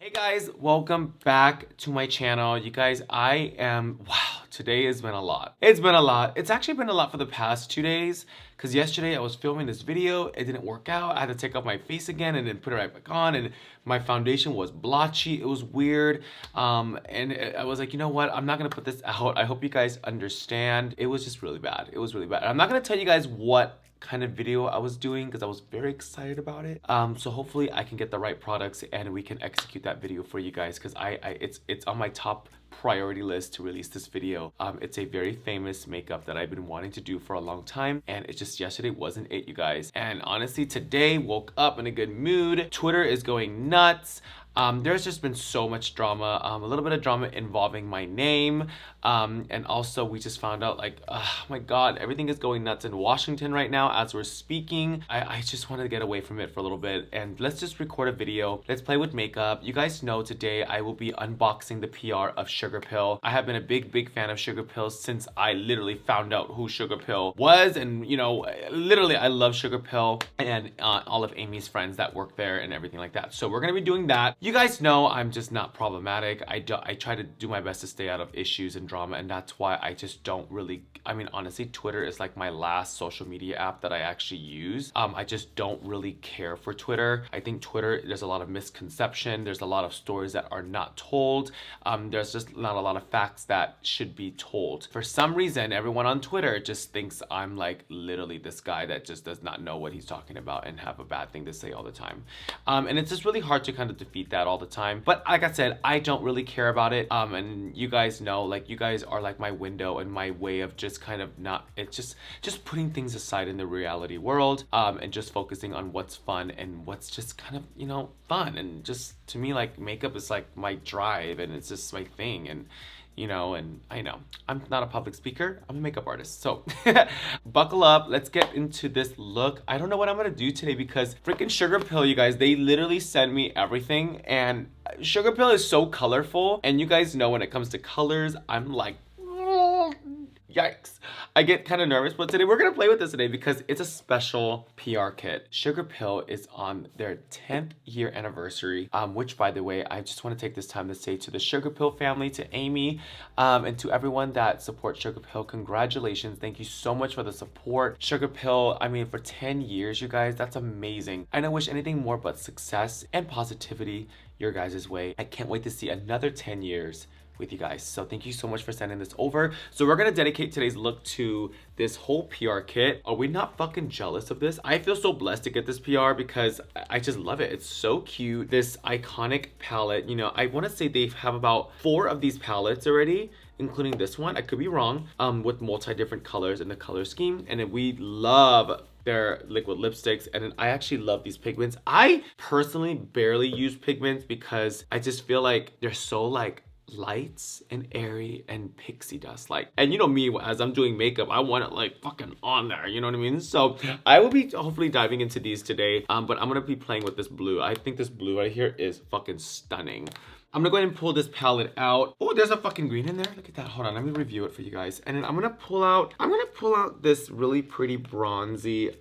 Hey guys, welcome back to my channel. You guys, today has been a lot. It's been a lot. It's actually been a lot for the past 2 days because yesterday I was filming this video. It didn't work out. I had to take off my face again and then put it right back on, and my foundation was blotchy. It was weird. I was like, you know what? I'm not gonna put this out. I hope you guys understand. It was just really bad. It was really bad. I'm not gonna tell you guys what kind of video I was doing because I was very excited about it. So hopefully I can get the right products and we can execute that video for you guys because it's on my top priority list to release this video. It's a very famous makeup that I've been wanting to do for a long time, and it just yesterday wasn't it, you guys. And honestly, today woke up in a good mood. Twitter is going nuts. There's just been so much drama, a little bit of drama involving my name, and also we just found out, like, oh my god, everything is going nuts in Washington right now as we're speaking. I just wanted to get away from it for a little bit, and let's just record a video. Let's play with makeup. You guys know today I will be unboxing the PR of SUGARPILL. I have been a big fan of SUGARPILL since I literally found out who SUGARPILL was, and you know, literally I love SUGARPILL and all of Amy's friends that work there and everything like that. So we're gonna be doing that. You guys know I'm just not problematic. I try to do my best to stay out of issues and drama, and that's why I just don't really, I mean, honestly, Twitter is like my last social media app that I actually use. I just don't really care for Twitter. I think Twitter, there's a lot of misconception. There's a lot of stories that are not told. There's just not a lot of facts that should be told. For some reason, everyone on Twitter just thinks I'm like literally this guy that just does not know what he's talking about and have a bad thing to say all the time. And it's just really hard to kind of defeat that all the time. But like I said, I don't really care about it. And you guys know, like, you guys are like my window and my way of just kind of not, it's just putting things aside in the reality world, and just focusing on what's fun and what's just kind of, you know, fun. And just to me, like, makeup is like my drive and it's just my thing. And you know, and I know I'm not a public speaker, I'm a makeup artist. So buckle up, let's get into this look. I don't know what I'm gonna do today because freaking SUGARPILL, you guys, they literally send me everything, and SUGARPILL is so colorful, and you guys know when it comes to colors, I'm like, yikes. I get kind of nervous, but today we're gonna play with this today because it's a special PR kit. SUGARPILL is on their 10th year anniversary, which, by the way, I just want to take this time to say to the SUGARPILL family, to Amy, and to everyone that supports SUGARPILL, congratulations. Thank you so much for the support. SUGARPILL, I mean, for 10 years, you guys, that's amazing. And I wish anything more but success and positivity your guys' way. I can't wait to see another 10 years with you guys. So thank you so much for sending this over. So we're gonna dedicate today's look to this whole PR kit. Are we not fucking jealous of this? I feel so blessed to get this PR because I just love it. It's so cute. This iconic palette, you know, I want to say they have about 4 of these palettes already, including this one. I could be wrong, with multi different colors in the color scheme. And then we love their liquid lipsticks, and then I actually love these pigments. I personally barely use pigments because I just feel like they're so like lights and airy and pixie dust like, and you know me, as I'm doing makeup, I want it like fucking on there, you know what I mean? So I will be hopefully diving into these today, but I'm gonna be playing with this blue. I think this blue right here is fucking stunning. I'm gonna go ahead and pull this palette out. Oh, there's a fucking green in there. Look at that. Hold on, let me review it for you guys. And then I'm gonna pull out this really pretty bronzy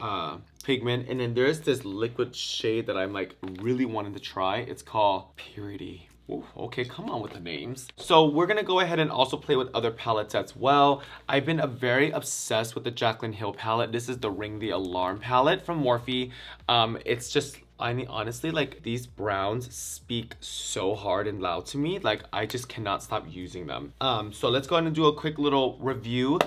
pigment. And then there's this liquid shade that I'm like really wanting to try. It's called Purity. Ooh, okay, come on with the names. So we're gonna go ahead and also play with other palettes as well. I've been very obsessed with the Jaclyn Hill palette. This is the Ring the Alarm palette from Morphe. It's just, I mean, honestly, like, these browns speak so hard and loud to me. Like, I just cannot stop using them. So let's go ahead and do a quick little review.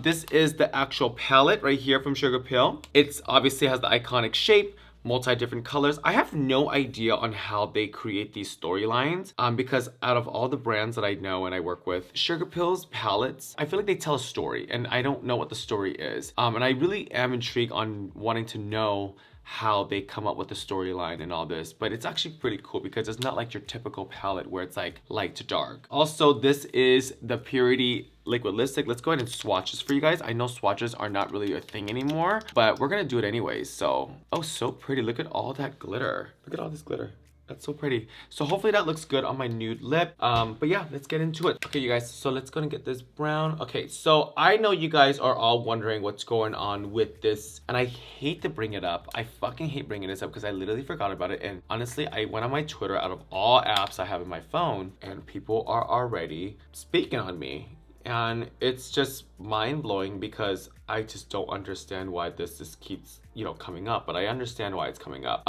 This is the actual palette right here from SUGARPILL. It's obviously has the iconic shape, multi different colors. I have no idea on how they create these storylines, because out of all the brands that I know and I work with, SUGARPILL's palettes, I feel like they tell a story, and I don't know what the story is. And I really am intrigued on wanting to know how they come up with the storyline and all this, but it's actually pretty cool because it's not like your typical palette where it's like light to dark. Also, this is the Purity liquid lipstick. Let's go ahead and swatches for you guys. I know swatches are not really a thing anymore, but we're gonna do it anyways. So, oh, so pretty. Look at all that glitter. Look at all this glitter. That's so pretty. So hopefully that looks good on my nude lip. But yeah, let's get into it. Okay, you guys, so let's go and get this brown. Okay, so I know you guys are all wondering what's going on with this, and I hate to bring it up. I fucking hate bringing this up because I literally forgot about it. And honestly, I went on my Twitter out of all apps I have in my phone, and people are already speaking on me. And it's just mind-blowing because I just don't understand why this just keeps, you know, coming up, but I understand why it's coming up.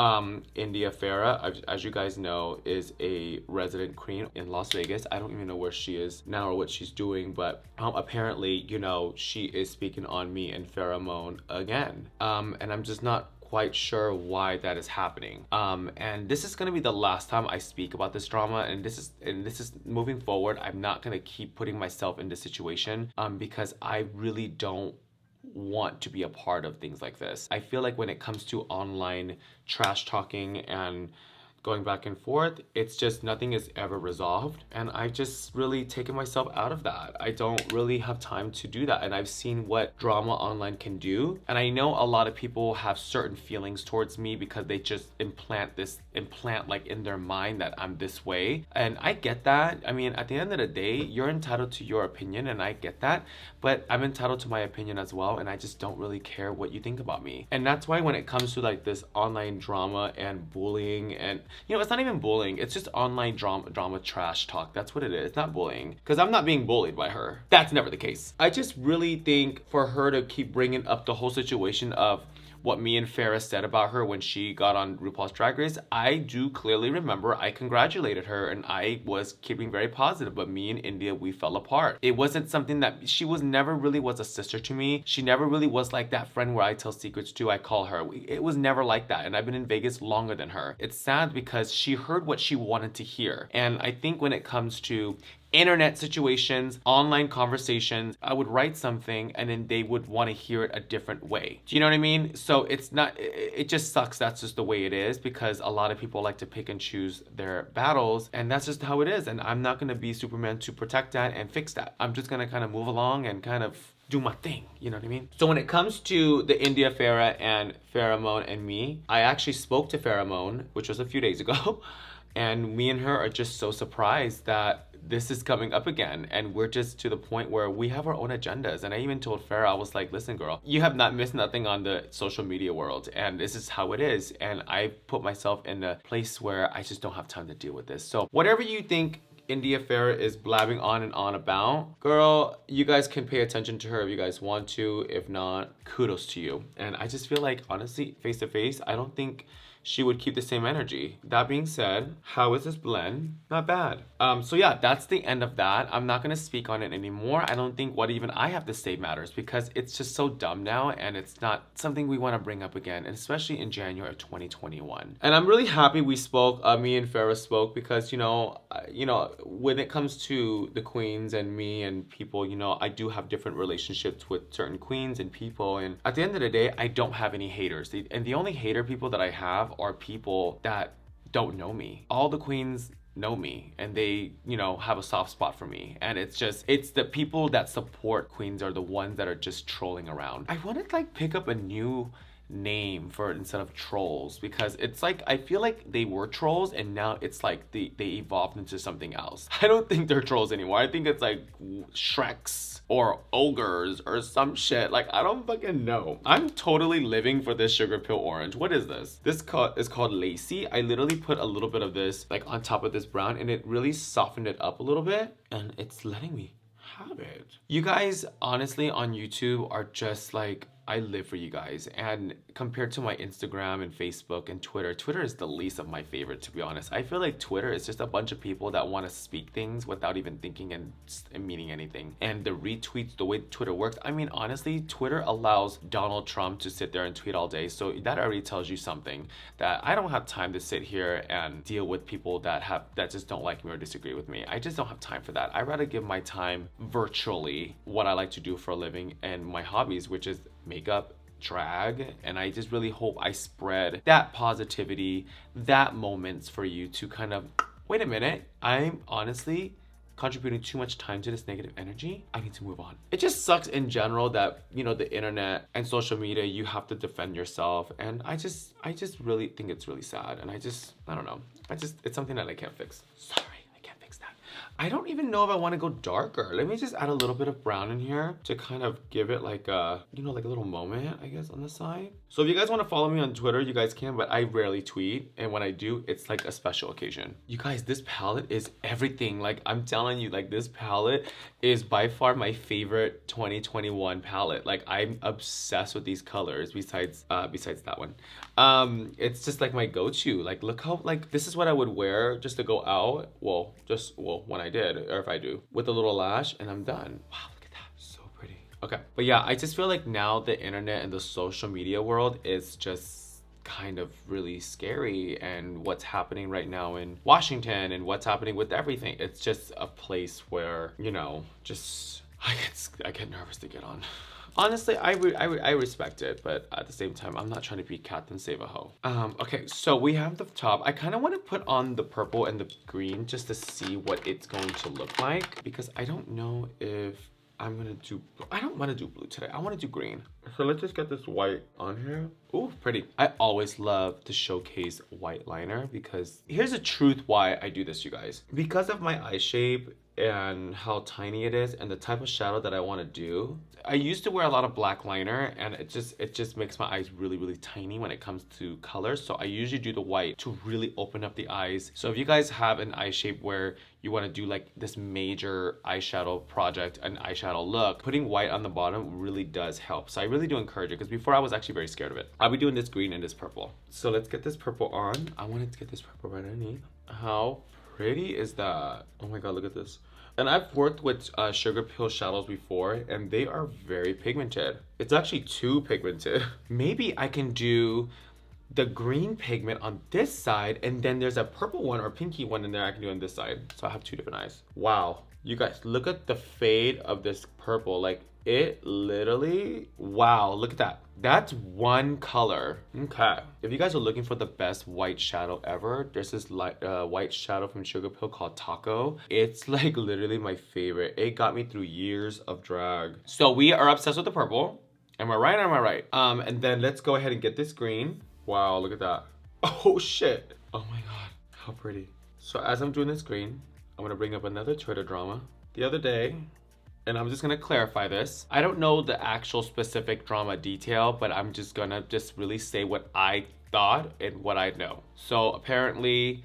India Farah, as you guys know, is a resident queen in Las Vegas. I don't even know where she is now or what she's doing, but apparently, you know, she is speaking on me and Pheromone again. And I'm just not quite sure why that is happening. And this is gonna be the last time I speak about this drama, and this is moving forward. I'm not gonna keep putting myself in this situation because I really don't want to be a part of things like this. I feel like when it comes to online trash talking and going back and forth, it's just nothing is ever resolved, and I've just really taken myself out of that. I don't really have time to do that, and I've seen what drama online can do, and I know a lot of people have certain feelings towards me because they just implant like in their mind that I'm this way, and I get that. I mean, at the end of the day, you're entitled to your opinion, and I get that, but I'm entitled to my opinion as well, and I just don't really care what you think about me. And that's why when it comes to like this online drama and bullying, and you know, it's not even bullying, it's just online drama trash talk. That's what it is. It's not bullying, because I'm not being bullied by her. That's never the case. I just really think for her to keep bringing up the whole situation of what me and Farrah said about her when she got on RuPaul's Drag Race, I do clearly remember I congratulated her and I was keeping very positive, but me and India, we fell apart. It wasn't something that, she was never really was a sister to me. She never really was like that friend where I tell secrets to, I call her. It was never like that, and I've been in Vegas longer than her. It's sad because she heard what she wanted to hear, and I think when it comes to internet situations, online conversations, I would write something and then they would want to hear it a different way. Do you know what I mean? So it's not, it just sucks. That's just the way it is, because a lot of people like to pick and choose their battles, and that's just how it is. And I'm not going to be Superman to protect that and fix that. I'm just going to kind of move along and kind of do my thing, you know what I mean? So when it comes to the India Farah and Pheromone and me, I actually spoke to Pheromone, which was a few days ago, and me and her are just so surprised that this is coming up again, and we're just to the point where we have our own agendas. And I even told Farah, I was like, listen girl, you have not missed nothing on the social media world, and this is how it is. And I put myself in a place where I just don't have time to deal with this. So whatever you think India Farah is blabbing on and on about, girl, you guys can pay attention to her if you guys want to. If not, kudos to you. And I just feel like, honestly, face to face, I don't think she would keep the same energy. That being said, how is this blend? Not bad. So yeah, that's the end of that. I'm not gonna speak on it anymore. I don't think what even I have to say matters, because it's just so dumb now, and it's not something we wanna bring up again, and especially in January of 2021. And I'm really happy we spoke, me and Farah spoke, because you know, when it comes to the queens and me and people, you know, I do have different relationships with certain queens and people, and at the end of the day, I don't have any haters. And the only hater people that I have are people that don't know me. All the queens know me, and they, you know, have a soft spot for me, and it's the people that support queens are the ones that are just trolling around. I want to like pick up a new name for it instead of trolls, because it's like, I feel like they were trolls and now it's like they evolved into something else. I don't think they're trolls anymore. I think it's like Shreks or ogres or some shit. Like, I don't fucking know. I'm totally living for this sugar pill orange. What is this? This is called Lacy. I literally put a little bit of this like on top of this brown, and it really softened it up a little bit, and it's letting me have it. You guys honestly on YouTube are just like, I live for you guys. And compared to my Instagram and Facebook and Twitter is the least of my favorite, to be honest. I feel like Twitter is just a bunch of people that want to speak things without even thinking and meaning anything. And the retweets, the way Twitter works, I mean, honestly, Twitter allows Donald Trump to sit there and tweet all day. So that already tells you something, that I don't have time to sit here and deal with people that just don't like me or disagree with me. I just don't have time for that. I'd rather give my time virtually, what I like to do for a living, and my hobbies, which is makeup, drag, and I just really hope I spread that positivity, that moments for you to kind of, wait a minute, I'm honestly contributing too much time to this negative energy. I need to move on. It just sucks in general that, you know, the internet and social media, you have to defend yourself, and I just really think it's really sad, and I don't know. it's something that I can't fix. Sorry, I can't fix that. I don't even know if I want to go darker. Let me just add a little bit of brown in here to kind of give it like a, you know, like a little moment, I guess, on the side. So if you guys want to follow me on Twitter, you guys can, but I rarely tweet. And when I do, it's like a special occasion. You guys, this palette is everything. Like, I'm telling you, like, this palette is by far my favorite 2021 palette. Like, I'm obsessed with these colors besides that one. It's just like my go-to. Like, look how, like, this is what I would wear just to go out. Well, when I did, or if I do, with a little lash, and I'm done. Wow, look at that. So pretty. Okay, but yeah, I just feel like now the internet and the social media world is just kind of really scary, and what's happening right now in Washington and what's happening with everything. It's just a place where, you know, just I get nervous to get on. Honestly, I respect it, but at the same time, I'm not trying to be Captain Save a Ho. Okay, so we have the top. I kind of want to put on the purple and the green just to see what it's going to look like, because I don't know if I'm gonna do, I don't want to do blue today. I want to do green. So let's just get this white on here. Ooh, pretty. I always love to showcase white liner, because here's the truth why I do this, you guys. Because of my eye shape and how tiny it is and the type of shadow that I want to do. I used to wear a lot of black liner, and it just makes my eyes really, really tiny when it comes to colors. So I usually do the white to really open up the eyes. So if you guys have an eye shape where you want to do like this major eyeshadow project, an eyeshadow look, putting white on the bottom really does help. So I really do encourage it, because before I was actually very scared of it. I'll be doing this green and this purple. So let's get this purple on. I wanted to get this purple right underneath. How pretty is that? Oh my god, look at this. And I've worked with Sugarpill shadows before, and they are very pigmented. It's actually too pigmented. Maybe I can do the green pigment on this side, and then there's a purple one or pinky one in there I can do on this side. So I have two different eyes. Wow. You guys, look at the fade of this purple. Like, it literally, wow, look at that. That's one color. Okay. If you guys are looking for the best white shadow ever, there's this white shadow from Sugarpill called Taco. It's like literally my favorite. It got me through years of drag. So we are obsessed with the purple. Am I right or am I right? And then let's go ahead and get this green. Wow, look at that. Oh shit. Oh my god, how pretty. So as I'm doing this green, I'm gonna bring up another Twitter drama. The other day, and I'm just gonna clarify this. I don't know the actual specific drama detail, but I'm just gonna really say what I thought and what I know. So apparently,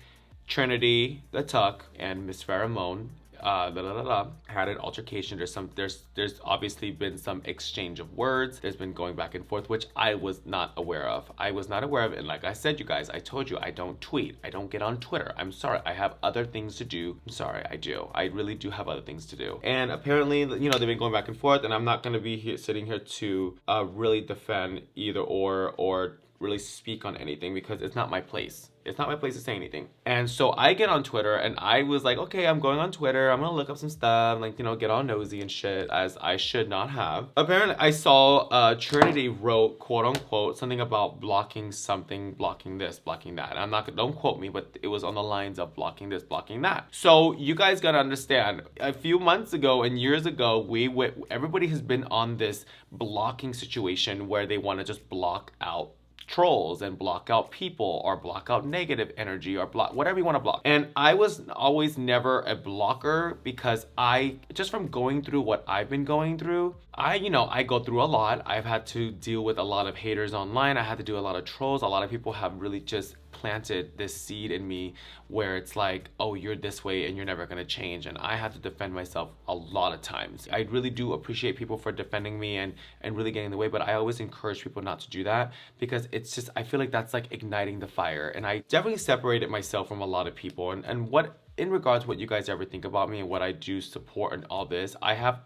Trinity, the Tuck, and Miss Pheromone had an altercation. There's obviously been some exchange of words. There's been going back and forth, which I was not aware of. And like I said, you guys, I told you I don't tweet. I don't get on Twitter. I'm sorry. I have other things to do. I'm sorry, I do. I really do have other things to do. And apparently, you know, they've been going back and forth, and I'm not gonna be sitting here to really defend either or really speak on anything, because it's not my place. It's not my place to say anything. And so I get on Twitter, and I was like, okay, I'm going on Twitter. I'm gonna look up some stuff, like, you know, get all nosy and shit, as I should not have. Apparently, I saw Trinity wrote, quote unquote, something about blocking something, blocking this, blocking that. And I'm not, don't quote me, but it was on the lines of blocking this, blocking that. So you guys gotta understand, a few months ago and years ago, everybody has been on this blocking situation where they wanna just block out trolls and block out people, or block out negative energy, or block whatever you want to block. And I was always never a blocker, because just from going through what I've been going through, I go through a lot. I've had to deal with a lot of haters online. I had to do a lot of trolls. A lot of people have really just planted this seed in me where it's like, oh, you're this way and you're never gonna change. And I had to defend myself a lot of times. I really do appreciate people for defending me and really getting in the way, but I always encourage people not to do that, because it's just, I feel like that's like igniting the fire. And I definitely separated myself from a lot of people. And what, in regards to what you guys ever think about me and what I do support and all this, I have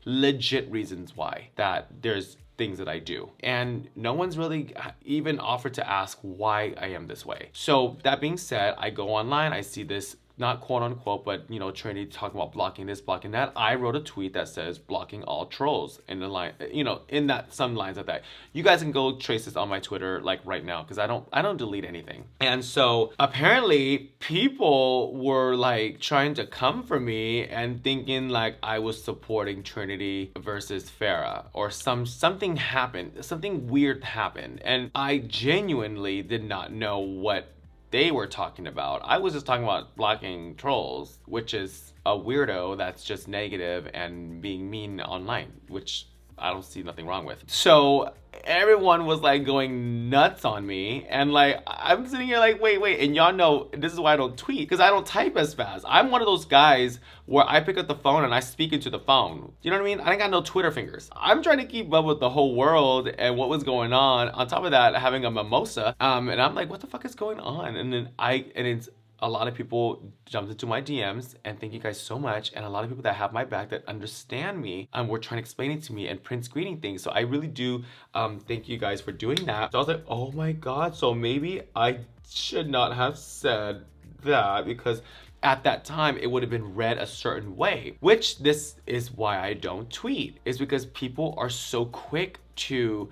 legit reasons why that there's things that I do, and no one's really even offered to ask why I am this way. So that being said, I go online, I see this, not quote unquote, but you know, Trinity talking about blocking this, blocking that. I wrote a tweet that says blocking all trolls in the line, you know, in that, some lines of that. You guys can go trace this on my Twitter like right now, because I don't delete anything. And so apparently people were like trying to come for me and thinking like I was supporting Trinity versus Farrah, or something happened, something weird happened, and I genuinely did not know what they were talking about. I was just talking about blocking trolls, which is a weirdo that's just negative and being mean online, which I don't see nothing wrong with. So everyone was like going nuts on me, and like I'm sitting here like wait, and y'all know this is why I don't tweet, because I don't type as fast. I'm one of those guys where I pick up the phone and I speak into the phone. You know what I mean? I ain't got no Twitter fingers. I'm trying to keep up with the whole world and what was going on. On top of that, having a mimosa, and I'm like, what the fuck is going on? And then it's a lot of people jumped into my DMs, and thank you guys so much. And a lot of people that have my back, that understand me, and were trying to explain it to me and print screening things. So I really do thank you guys for doing that. So I was like, oh my God, so maybe I should not have said that, because at that time it would have been read a certain way, which this is why I don't tweet, is because people are so quick to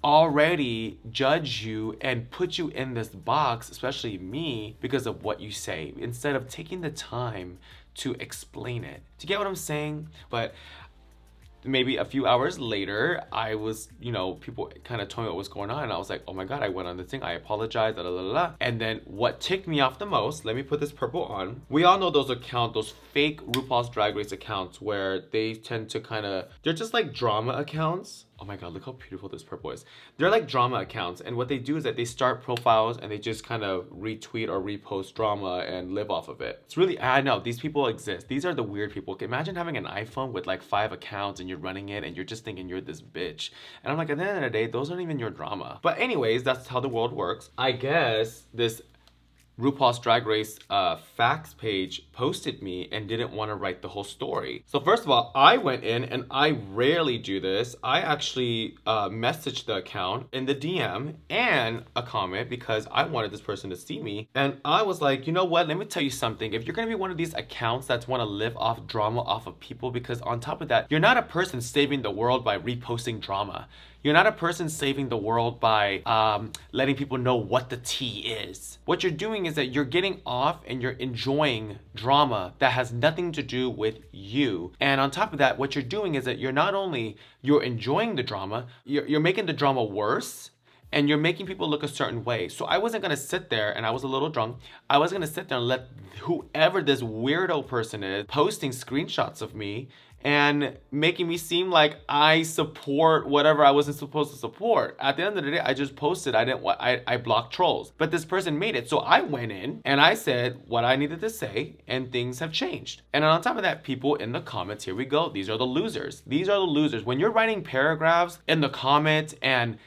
already judge you and put you in this box, especially me, because of what you say, instead of taking the time to explain it. Do you get what I'm saying? But maybe a few hours later, I was, you know, people kind of told me what was going on, and I was like, oh my God, I went on the thing, I apologize, And then what ticked me off the most, let me put this purple on. We all know those accounts, those fake RuPaul's Drag Race accounts, where they tend to kind of, they're just like drama accounts. Oh my God, look how beautiful this purple is. They're like drama accounts, and what they do is that they start profiles and they just kind of retweet or repost drama and live off of it. It's really, I know, these people exist. These are the weird people. Imagine having an iPhone with like 5 accounts and you're running it and you're just thinking you're this bitch. And I'm like, at the end of the day, those aren't even your drama. But anyways, that's how the world works. I guess this RuPaul's Drag Race facts page posted me and didn't want to write the whole story. So first of all, I went in, and I rarely do this. I actually messaged the account in the DM and a comment, because I wanted this person to see me. And I was like, you know what? Let me tell you something. If you're going to be one of these accounts that's want to live off drama off of people, because on top of that, you're not a person saving the world by reposting drama. You're not a person saving the world by letting people know what the tea is. What you're doing is that you're getting off and you're enjoying drama that has nothing to do with you. And on top of that, what you're doing is that you're not only, you're enjoying the drama, you're making the drama worse, and you're making people look a certain way. So I wasn't gonna sit there, and I was a little drunk, I was gonna sit there and let whoever this weirdo person is posting screenshots of me and making me seem like I support whatever I wasn't supposed to support. At the end of the day, I just posted, I blocked trolls. But this person made it, so I went in and I said what I needed to say, and things have changed. And on top of that, people in the comments, here we go, these are the losers. These are the losers. When you're writing paragraphs in the comments and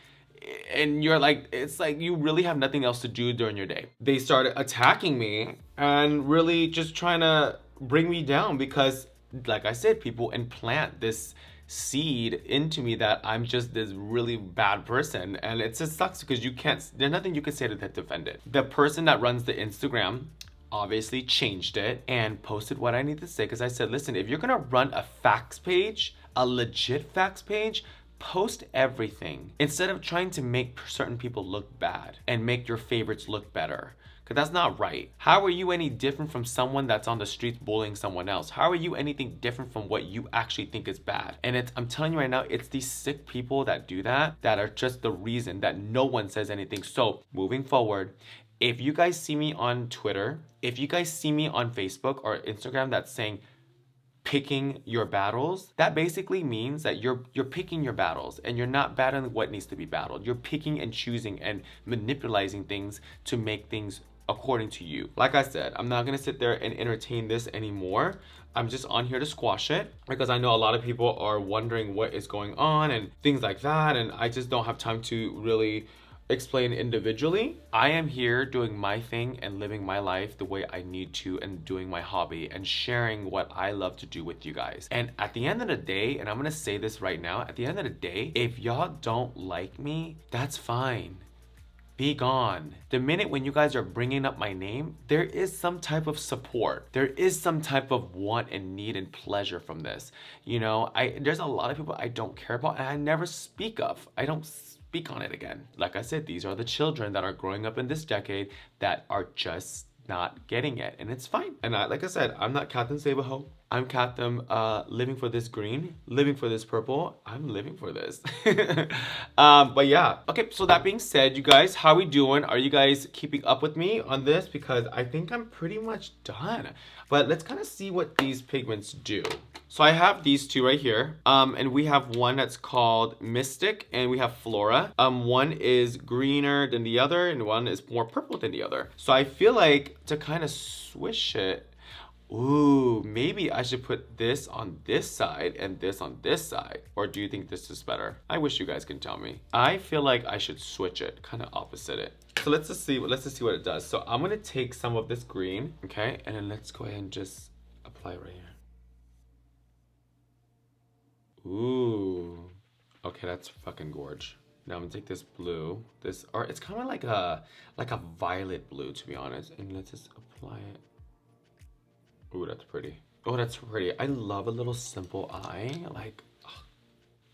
you're like, it's like you really have nothing else to do during your day. They started attacking me and really just trying to bring me down, because like I said, people implant this seed into me that I'm just this really bad person, and it just sucks because you can't, there's nothing you can say to defend it. The person that runs the Instagram obviously changed it and posted what I need to say, because I said, listen, if you're gonna run a facts page, a legit facts page, post everything instead of trying to make certain people look bad and make your favorites look better. Because that's not right. How are you any different from someone that's on the streets bullying someone else? How are you anything different from what you actually think is bad? And I'm telling you right now, it's these sick people that do that are just the reason that no one says anything. So moving forward, if you guys see me on Twitter, if you guys see me on Facebook or Instagram that's saying picking your battles, that basically means that you're picking your battles and you're not battling what needs to be battled. You're picking and choosing and manipulating things to make things according to you. Like I said, I'm not gonna sit there and entertain this anymore. I'm just on here to squash it, because I know a lot of people are wondering what is going on and things like that, and I just don't have time to really explain individually. I am here doing my thing and living my life the way I need to, and doing my hobby and sharing what I love to do with you guys. And at the end of the day, and I'm gonna say this right now, at the end of the day, if y'all don't like me, that's fine. Be gone. The minute when you guys are bringing up my name, there is some type of support. There is some type of want and need and pleasure from this. You know, there's a lot of people I don't care about and I never speak of. I don't speak on it again. Like I said, these are the children that are growing up in this decade that are just not getting it, and it's fine. And like I said, I'm not Captain Save-A-Ho. I'm Katham, living for this green, living for this purple. I'm living for this. But yeah. Okay, so that being said, you guys, how are we doing? Are you guys keeping up with me on this? Because I think I'm pretty much done. But let's kind of see what these pigments do. So I have these two right here. And we have one that's called Mystic and we have Flora. One is greener than the other and one is more purple than the other. So I feel like to kind of swish it, ooh, maybe I should put this on this side and this on this side. Or do you think this is better? I wish you guys can tell me. I feel like I should switch it, kind of opposite it. So let's just see what it does. So I'm gonna take some of this green, okay, and then let's go ahead and just apply it right here. Ooh, okay, that's fucking gorge. Now I'm gonna take this blue, or it's kind of like a violet blue, to be honest, and let's just apply it. Ooh, that's pretty. Oh, that's pretty. I love a little simple eye. Like,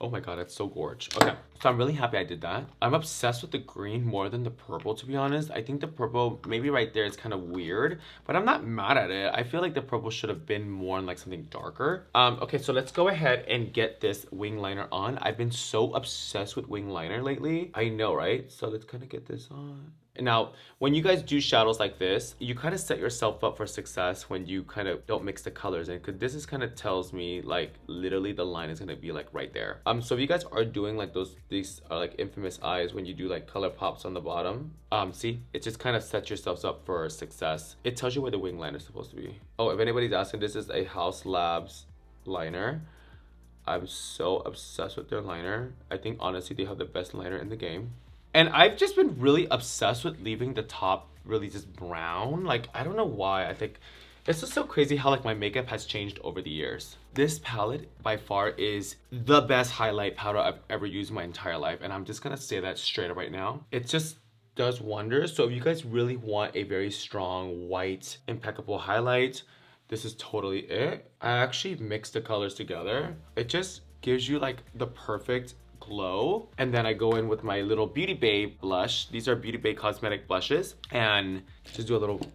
oh my god, it's so gorge. Okay, so I'm really happy I did that. I'm obsessed with the green more than the purple, to be honest. I think the purple, maybe right there, is kind of weird, but I'm not mad at it. I feel like the purple should have been more on like something darker. Okay, so let's go ahead and get this wing liner on. I've been so obsessed with wing liner lately. I know, right? So let's kind of get this on. Now, when you guys do shadows like this, you kind of set yourself up for success when you kind of don't mix the colors in, because this is kind of tells me like literally the line is gonna be like right there. So if you guys are doing like these like infamous eyes when you do like color pops on the bottom, see, it just kind of sets yourselves up for success. It tells you where the wing liner is supposed to be. Oh, if anybody's asking, this is a House Labs liner. I'm so obsessed with their liner. I think honestly they have the best liner in the game. And I've just been really obsessed with leaving the top really just brown. Like, I don't know why. I think it's just so crazy how like my makeup has changed over the years. This palette by far is the best highlight powder I've ever used in my entire life. And I'm just gonna say that straight up right now. It just does wonders. So if you guys really want a very strong, white, impeccable highlight, this is totally it. I actually mixed the colors together. It just gives you like the perfect glow. And then I go in with my little Beauty Bay blush. These are Beauty Bay cosmetic blushes, and just do a little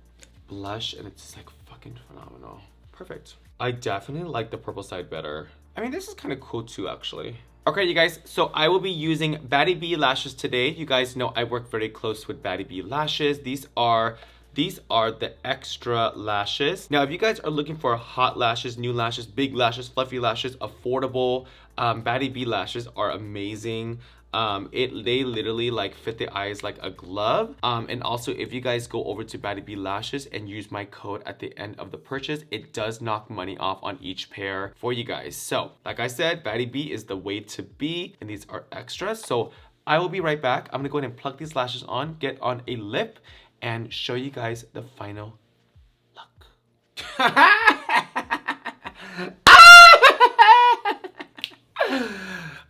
blush and it's just like fucking phenomenal. Perfect. I definitely like the purple side better. I mean, this is kind of cool too, actually. Okay, you guys, so I will be using Baddie B lashes today. You guys know I work very close with Baddie B lashes. These are the extra lashes. Now, if you guys are looking for hot lashes, new lashes, big lashes, fluffy lashes, affordable, Baddie B lashes are amazing. They literally like fit the eyes like a glove. And also, if you guys go over to Baddie B lashes and use my code at the end of the purchase, it does knock money off on each pair for you guys. So, like I said, Baddie B is the way to be, and these are extras. So I will be right back. I'm gonna go ahead and plug these lashes on, get on a lip, and show you guys the final look.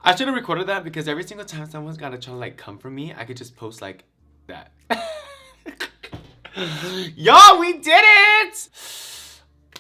I should have recorded that because every single time someone's gotta try to like come for me, I could just post like that. Yo, we did it!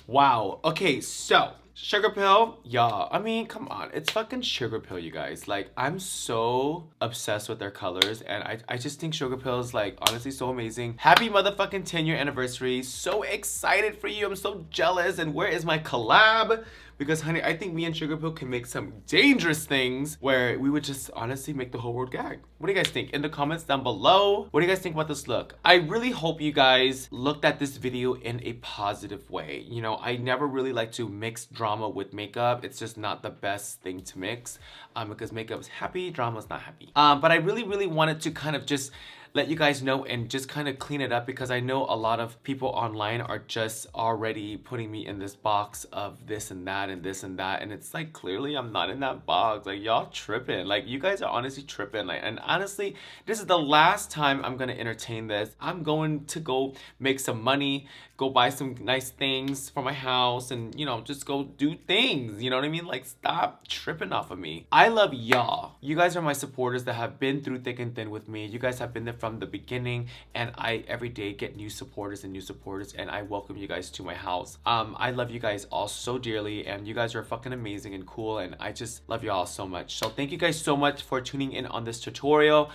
Wow. Okay, so Sugar Pill, y'all. I mean, come on. It's fucking Sugar Pill, you guys. Like, I'm so obsessed with their colors, and I just think Sugar Pill is, like, honestly so amazing. Happy motherfucking 10-year anniversary. So excited for you. I'm so jealous. And where is my collab? Because, honey, I think me and Sugar Pill can make some dangerous things where we would just honestly make the whole world gag. What do you guys think? In the comments down below, what do you guys think about this look? I really hope you guys looked at this video in a positive way. You know, I never really like to mix drama with makeup. It's just not the best thing to mix because makeup is happy, drama is not happy. But I really wanted to kind of just let you guys know and just kind of clean it up, because I know a lot of people online are just already putting me in this box of this and that and this and that, and it's like, clearly I'm not in that box. Like, y'all tripping. Like, you guys are honestly tripping. Like, and honestly, this is the last time I'm gonna entertain this. I'm going to go make some money, go buy some nice things for my house, and, you know, just go do things, you know what I mean? Like, stop tripping off of me. I love y'all. You guys are my supporters that have been through thick and thin with me. You guys have been there from the beginning, and I every day get new supporters, and I welcome you guys to my house. I love you guys all so dearly, and you guys are fucking amazing and cool, and I just love you all so much. So thank you guys so much for tuning in on this tutorial.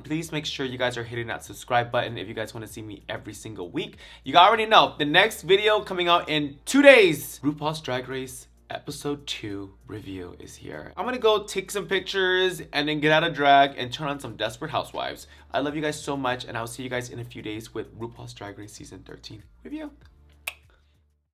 Please make sure you guys are hitting that subscribe button if you guys want to see me every single week. You already know the next video coming out in 2 days, RuPaul's Drag Race episode 2 review is here. I'm gonna go take some pictures and then get out of drag and turn on some Desperate Housewives. I love you guys so much, and I'll see you guys in a few days with RuPaul's Drag Race season 13 review.